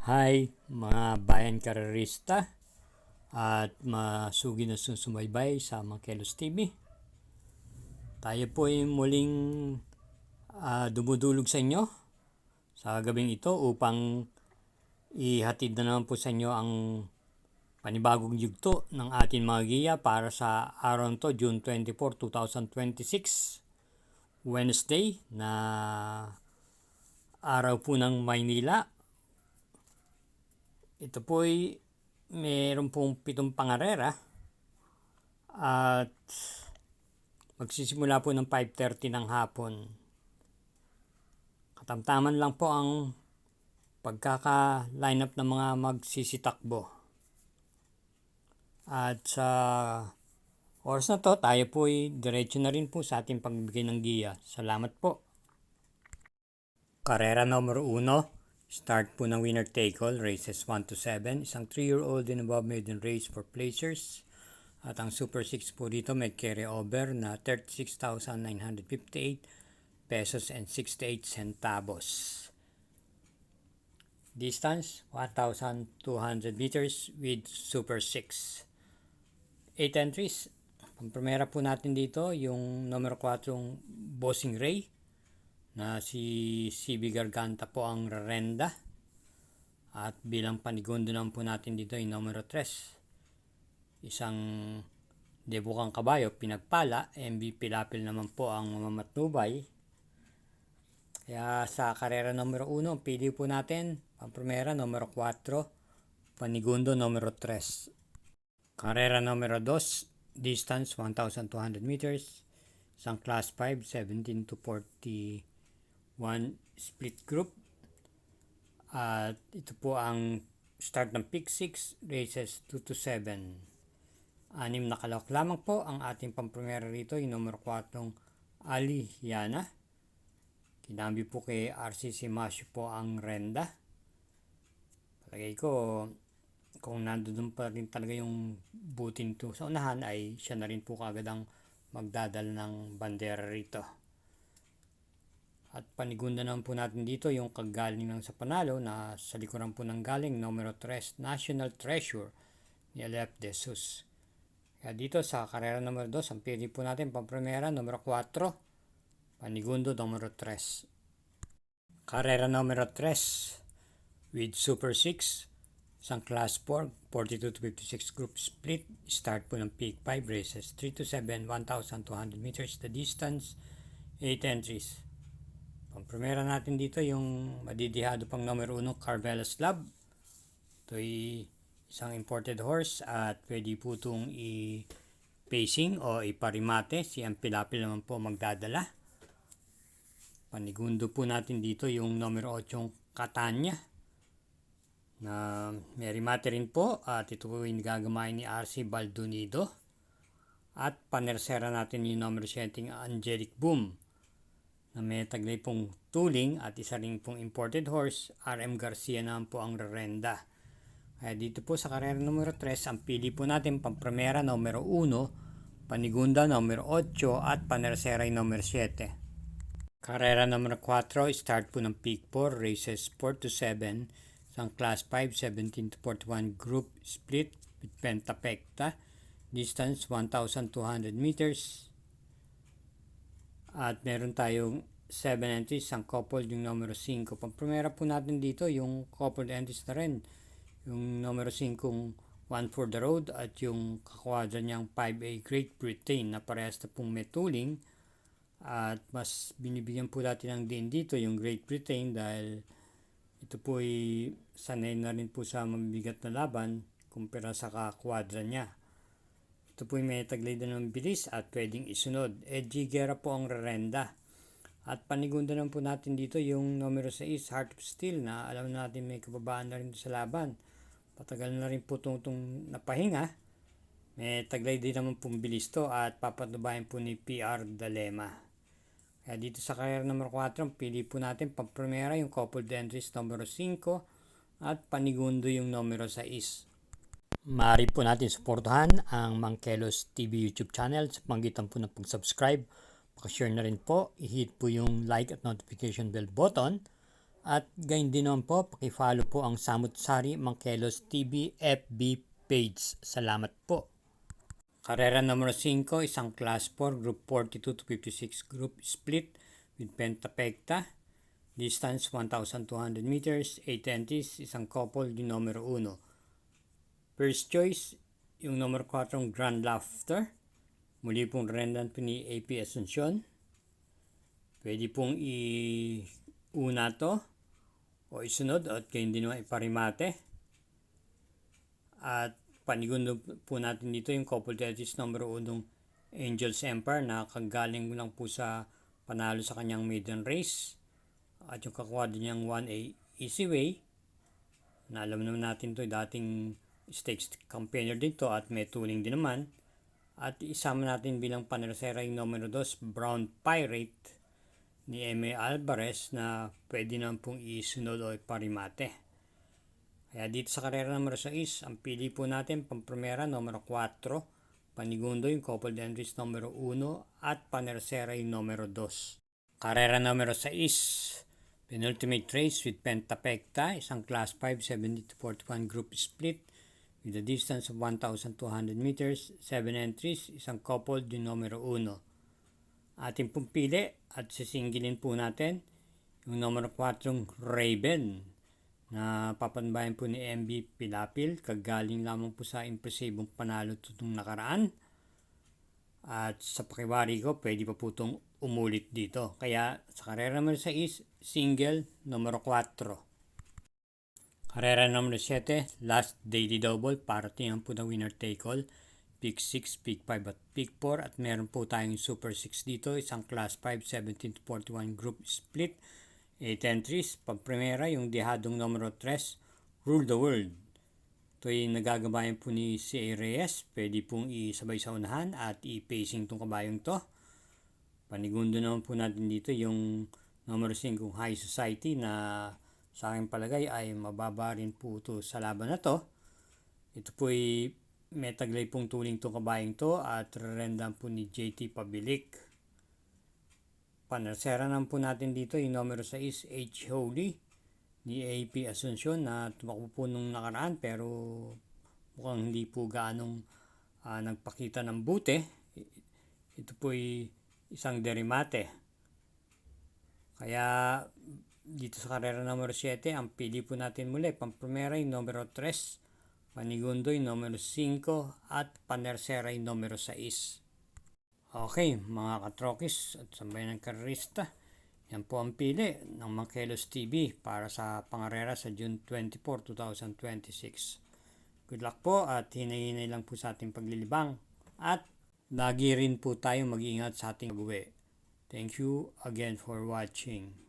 Hi mga bayan karerista at masugi na susumaybay sa Mangkelos TV. Tayo po ay muling dumudulog sa inyo sa gabing ito upang ihatid na naman po sa inyo ang panibagong yugto ng ating mga giya para sa araw to June 24, 2026, Wednesday na araw po ng Maynila. Ito po ay meron pong 7 pangarera at magsisimula po ng 5:30 ng hapon. Katamtaman lang po ang pagkaka-line up ng mga magsisitakbo. At sa oras na to, tayo po ay diretso na rin po sa ating pagbibigay ng giya. Salamat po. Karera numero 1. Start po ng winner take all, races 1 to 7. Isang 3-year-old and above maiden race for placers. At ang Super 6 po dito may carry over na 36,958 pesos and 68 centavos. Distance 1,200 meters with Super 6. 8 entries. Pampremera po natin dito yung numero 4 Bossing Ray na si CB Garganta po ang rerenda. At bilang panigundo naman po natin dito yung numero 3. Isang debukang kabayo, pinagpala, MB Pilapil naman po ang mamatnubay. Kaya sa karera numero 1, pili po natin, pampremera numero 4, panigundo numero 3. Karera numero 2, distance 1,200 meters, isang class 5, 17 to 41 split group. At ito po ang start ng pick 6, races 2 to 7. 6 na kalawak lamang po ang ating pampremera rito, yung numero 4 Ali Yana. Kinambi po kay RCC Masyo po ang renda. Palagay ko kung nandoon pa rin talaga yung butin to sa unahan ay siya na rin po kagad ang magdadala ng bandera rito. At panigunda naman po natin dito yung kagaling ng sa panalo na sa likuran po ng galing numero 3 National Treasure ni Alep De Jesus. Kaya dito sa karera numero 2 ang pili po natin pampremera numero 4, panigundo numero 3. Karera numero 3 with Super 6, isang class 4, 42 to 56 group split. Start po ng peak 5, races 3 to 7, 1,200 meters. The distance 8 entries. Pampremera natin dito yung madidihado pang numero 1 Carvelas Love. Ito ay isang imported horse at pwede po itong i-pacing o iparimate. Si Ampilapil naman po magdadala. Panigundo po natin dito yung numero 8 Catania na may rimate rin po at ito po yung gagamay ni RC Baldonido. At panersera natin yung numero 7 Angelic Boom na may taglay pong tuling at isa rin pong imported horse, RM Garcia naman po ang rerenda. Kaya dito po sa karera numero 3, ang pili po natin pampremera numero 1, panigunda numero 8 at panersera numero 7. Karera numero 4, start po ng peak 4, races 4 to 7, isang class 5, 17 to 41 group split with pentapekta, distance 1,200 meters. At meron tayong 7 entries, ang coupled yung numero 5. Pampremera po natin dito yung coupled entries na rin. Yung numero 5, One for the Road at yung kakwadra niyang 5A Great Britain na parehas na pong may tuling. At mas binibigyan po natin ng din dito yung Great Britain dahil ito po ay sanay na rin po sa mabibigat na laban kumpara sa kakwadra niya. Ito po may taglay din ng bilis at pwedeng isunod. Edgy Guerra po ang rerenda. At panigunda naman po natin dito yung numero 6, Heart of Steel, na alam natin may kababaan na rin sa laban. Patagal na rin po itong napahinga. May taglay din naman pong bilis to at papatubayan po ni PR Dalema. Kaya dito sa karera numero 4, pili po natin pampremera yung coupled entries numero 5 at panigundo yung numero 6. Maaari po natin suportahan ang Mangkelos TV YouTube channel sa pamamagitan po ng pag-subscribe. Pakishare na rin po, i-hit po yung like at notification bell button At gayon din naman po, pakifollow po ang Samut-Sari Mangkelos TV FB page. Salamat po. Karera numero 5, isang Class 4, Group 42 to 56 group split with Pentapecta. Distance 1,200 meters, 8 entries, isang couple, yung numero 1. First choice, yung numero 4, Grand Laughter. Muli pong rendan po ni AP Asuncion. Pwede pong iuna to o isunod at kayo din naman iparimate. At panigundo po natin dito yung couple entries numero 1, Angels Empire, na kagaling lang po sa panalo sa kanyang maiden race. At yung kakuha din niyang 1A Easy Way, na alam naman natin to, dating stakes campaigner dito at may tuning din naman. At isama natin bilang panersera yung numero 2, Brown Pirate ni M.A. Alvarez, na pwede naman pong isunod o iparimate. Kaya dito sa karera numero 6, ang pili po natin pampremera numero 4, panigundo yung couple entries numero 1 at panersera yung numero 2. Karera numero 6, penultimate race with Pentapecta, isang class 5, 70-41 group split with a distance of 1,200 meters, 7 entries, isang couple yung numero 1. Ating pong pili at sisingilin po natin yung numero 4, Raven, na papanbayan po ni MB Pilapil, kagaling lamang po sa impresibong panalo tutong nakaraan. At sa pakiwari ko, pwede pa po itong umulit dito. Kaya sa karera numero 6, single numero 4. Karera numero 7, last daily double, para tingnan po na winner take all. Pick 6, pick 5 at pick 4. At meron po tayong super 6 dito, isang class 5, 17-41 group split, 8 entries. Pagpremera yung dihadong numero 3, Rule the World. Ito ay nagagabayan po ni C.A. Reyes. Pwede pong isabay sa unahan at i-pacing tong kabayong to. Panigundo naman po natin dito yung numero 5, High Society, na sa aking palagay ay mababa rin po ito sa laban na to. Ito po ay may taglay pong tuling tong kabayong to at rendan po ni JT Pabilik. Panersera naman po natin dito yung numero 6, H. Holy ni AP Asuncion, na tumakbo po nung nakaraan pero mukhang hindi po gaanong nagpakita ng buti. Ito po ay isang derimate. Kaya dito sa karera numero 7, ang pili po natin muli pampremera yung numero 3, panigundo yung numero 5 at panersera yung numero 6. Okay, mga katrokis at sambayan ng karerista, yan po ang pili ng Mangkelos TV para sa pangarera sa June 24, 2026. Good luck po at hinay-hinay lang po sa ating paglilibang at lagi rin po tayo mag-iingat sa ating pag-uwi. Thank you again for watching.